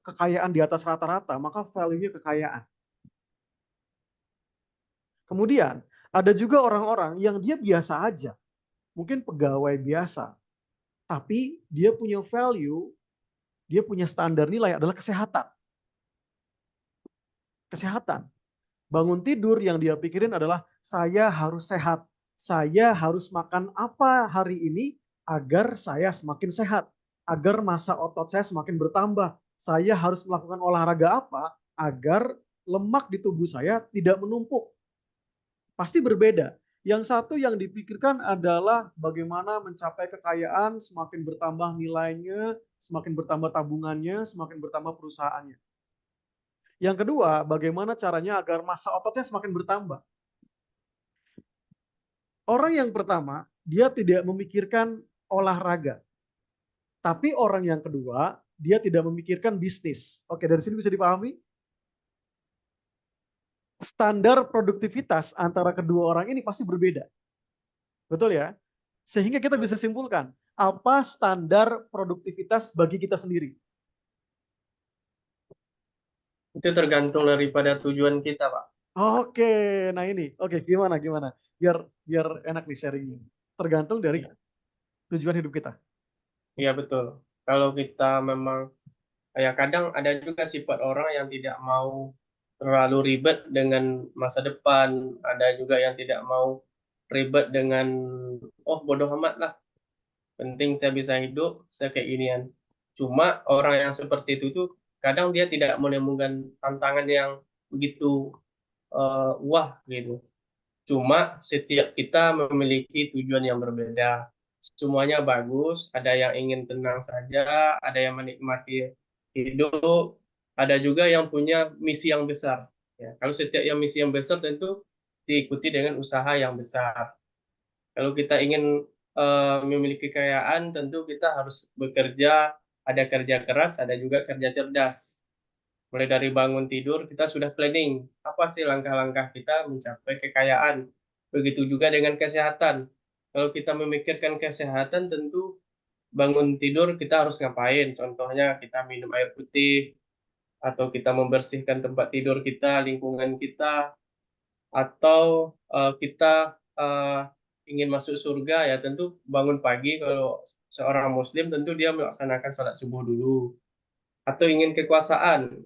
kekayaan di atas rata-rata, maka value-nya kekayaan. Kemudian ada juga orang-orang yang dia biasa aja, mungkin pegawai biasa, tapi dia punya value, dia punya standar nilai adalah kesehatan. Kesehatan. Bangun tidur yang dia pikirin adalah saya harus sehat. Saya harus makan apa hari ini agar saya semakin sehat. Agar masa otot saya semakin bertambah. Saya harus melakukan olahraga apa agar lemak di tubuh saya tidak menumpuk. Pasti berbeda. Yang satu yang dipikirkan adalah bagaimana mencapai kekayaan, semakin bertambah nilainya, semakin bertambah tabungannya, semakin bertambah perusahaannya. Yang kedua, bagaimana caranya agar masa ototnya semakin bertambah. Orang yang pertama, dia tidak memikirkan olahraga. Tapi orang yang kedua, dia tidak memikirkan bisnis. Oke, dari sini bisa dipahami? Standar produktivitas antara kedua orang ini pasti berbeda. Betul ya? Sehingga kita bisa simpulkan, apa standar produktivitas bagi kita sendiri? Itu tergantung daripada tujuan kita, Pak. Oke, nah ini. Oke, gimana? Biar biar enak nih sharingnya. Tergantung dari Ya, tujuan hidup kita. iya betul. Kalau kita memang, ya kadang ada juga sifat orang yang tidak mau terlalu ribet dengan masa depan, ada juga yang tidak mau ribet dengan, oh bodoh amat lah, penting saya bisa hidup, saya kayak ginian. Cuma orang yang seperti itu tuh kadang dia tidak menemukan tantangan yang begitu wah gitu. Cuma setiap kita memiliki tujuan yang berbeda. Semuanya bagus, ada yang ingin tenang saja, ada yang menikmati hidup, ada juga yang punya misi yang besar. Ya, kalau setiap yang misi yang besar tentu diikuti dengan usaha yang besar. Kalau kita ingin memiliki kekayaan, tentu kita harus bekerja, ada kerja keras, ada juga kerja cerdas. Mulai dari bangun tidur, kita sudah planning, apa sih langkah-langkah kita mencapai kekayaan. Begitu juga dengan kesehatan. Kalau kita memikirkan kesehatan, tentu bangun tidur kita harus ngapain. Contohnya kita minum air putih, atau kita membersihkan tempat tidur kita, lingkungan kita, atau kita ingin masuk surga, ya tentu bangun pagi. Kalau seorang muslim tentu dia melaksanakan sholat subuh dulu. Atau ingin kekuasaan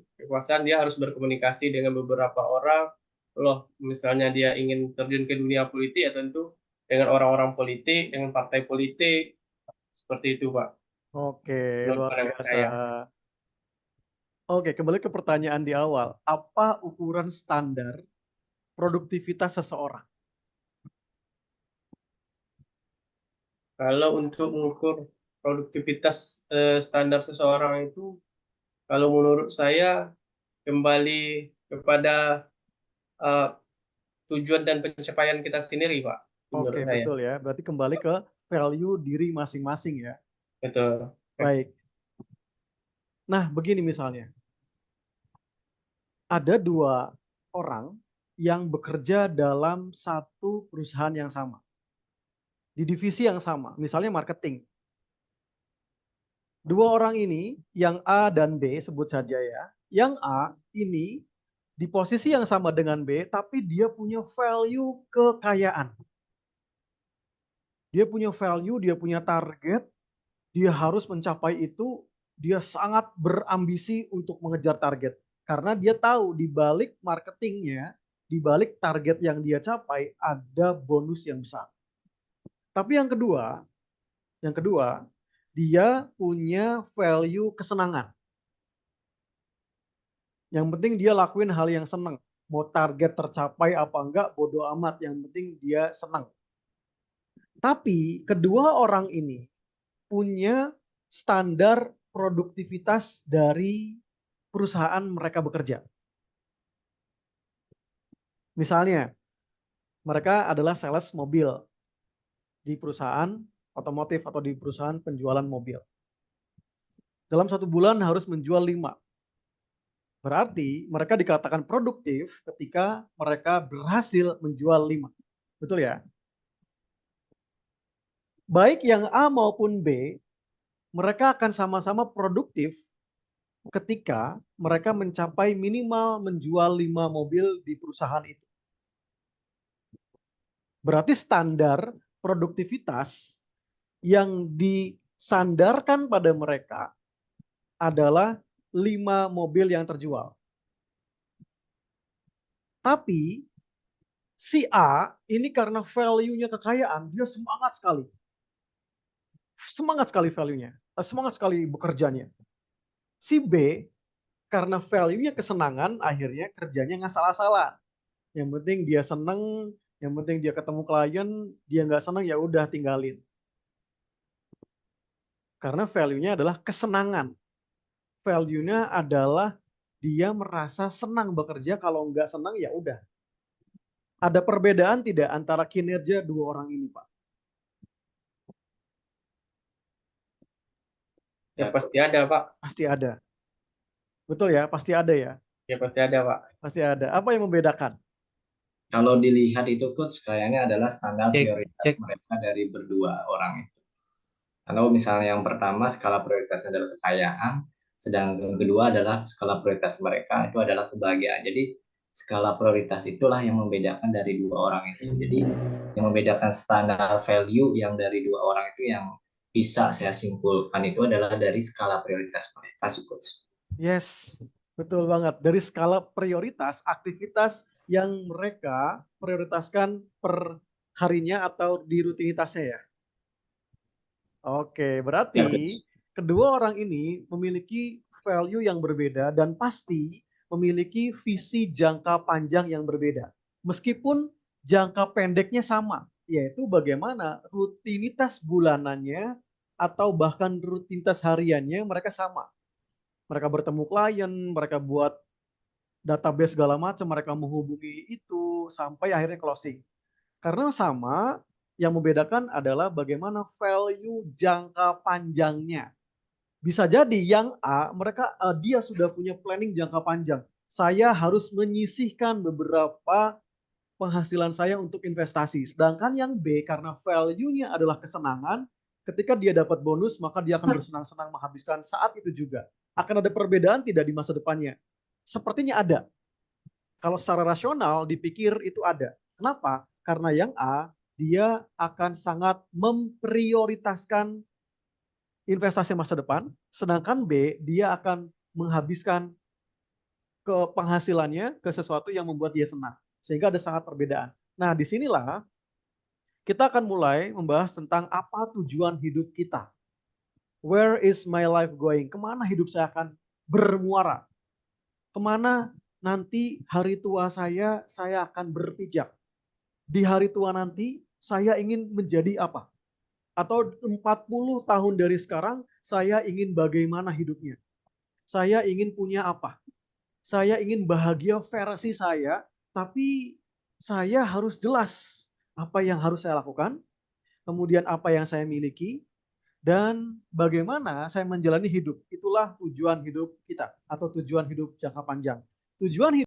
dia harus berkomunikasi dengan beberapa orang. Loh, misalnya dia ingin terjun ke dunia politik, ya tentu dengan orang-orang politik, dengan partai politik, seperti itu, Pak. Oke, Menurut luar pandangan biasa. saya. Oke, kembali ke pertanyaan di awal. Apa ukuran standar produktivitas seseorang? Kalau untuk mengukur produktivitas standar seseorang itu, kalau menurut saya kembali kepada eh, tujuan dan pencapaian kita sendiri, Pak. Oke, Menurut saya. betul ya. Berarti kembali ke value diri masing-masing ya. Betul. Baik. Nah, begini misalnya. Ada dua orang yang bekerja dalam satu perusahaan yang sama. Di divisi yang sama. Misalnya marketing. Dua orang ini, yang A dan B, sebut saja ya. Yang A ini di posisi yang sama dengan B, tapi dia punya value kekayaan. Dia punya value, dia punya target, dia harus mencapai itu, dia sangat berambisi untuk mengejar target. Karena dia tahu di balik marketingnya, di balik target yang dia capai, ada bonus yang besar. Tapi yang kedua, dia punya value kesenangan. Yang penting dia lakuin hal yang senang. Mau target tercapai apa enggak, bodo amat. Yang penting dia senang. Tapi kedua orang ini punya standar produktivitas dari perusahaan mereka bekerja. Misalnya, mereka adalah sales mobil di perusahaan otomotif atau di perusahaan penjualan mobil. Dalam satu bulan harus menjual 5. Berarti mereka dikatakan produktif ketika mereka berhasil menjual 5. Betul ya? Baik yang A maupun B, mereka akan sama-sama produktif ketika mereka mencapai minimal menjual 5 mobil di perusahaan itu. Berarti standar produktivitas yang disandarkan pada mereka adalah 5 mobil yang terjual. Tapi si A ini karena value-nya kekayaan, dia semangat sekali. Semangat sekali value-nya. Semangat sekali bekerjanya. Si B karena value-nya kesenangan, akhirnya kerjanya ngasal-asalan. Yang penting dia seneng, yang penting dia ketemu klien, dia nggak seneng ya udah tinggalin. Karena value-nya adalah kesenangan. Value-nya adalah dia merasa senang bekerja, kalau nggak senang ya udah. Ada perbedaan tidak antara kinerja dua orang ini, Pak? Ya pasti ada, Pak. Pasti ada. Betul ya, pasti ada ya. Ya pasti ada, Pak. Pasti ada. Apa yang membedakan? Kalau dilihat itu Coach, kayaknya adalah standar Cek, prioritas cek. mereka dari berdua orang itu. Kalau misalnya yang pertama skala prioritasnya adalah kekayaan, sedangkan yang kedua adalah skala prioritas mereka itu adalah kebahagiaan. Jadi skala prioritas itulah yang membedakan dari dua orang itu. Jadi yang membedakan standar value yang dari dua orang itu yang bisa saya simpulkan itu adalah dari skala prioritas mereka, Coach. Yes, betul banget. Dari skala prioritas, aktivitas yang mereka prioritaskan per harinya atau di rutinitasnya ya. Oke, berarti Ya, Coach. kedua orang ini memiliki value yang berbeda dan pasti memiliki visi jangka panjang yang berbeda. Meskipun jangka pendeknya sama, yaitu bagaimana rutinitas bulanannya atau bahkan rutinitas hariannya mereka sama. Mereka bertemu klien, mereka buat database segala macam, mereka menghubungi itu sampai akhirnya closing. Karena sama, yang membedakan adalah bagaimana value jangka panjangnya. Bisa jadi yang A, dia sudah punya planning jangka panjang. Saya harus menyisihkan beberapa penghasilan saya untuk investasi. Sedangkan yang B, karena value-nya adalah kesenangan, ketika dia dapat bonus, maka dia akan bersenang-senang menghabiskan saat itu juga. Akan ada perbedaan tidak di masa depannya? Sepertinya ada. Kalau secara rasional dipikir itu ada. Kenapa? Karena yang A, dia akan sangat memprioritaskan investasi masa depan, sedangkan B, dia akan menghabiskan ke penghasilannya ke sesuatu yang membuat dia senang. Sehingga ada sangat perbedaan. Nah, disinilah kita akan mulai membahas tentang apa tujuan hidup kita. Where is my life going? Kemana hidup saya akan bermuara? Kemana nanti hari tua saya akan berpijak? Di hari tua nanti, saya ingin menjadi apa? Atau 40 tahun dari sekarang, saya ingin bagaimana hidupnya? Saya ingin punya apa? Saya ingin bahagia versi saya, tapi saya harus jelas apa yang harus saya lakukan, kemudian apa yang saya miliki, dan bagaimana saya menjalani hidup. Itulah tujuan hidup kita, atau tujuan hidup jangka panjang. Tujuan hidup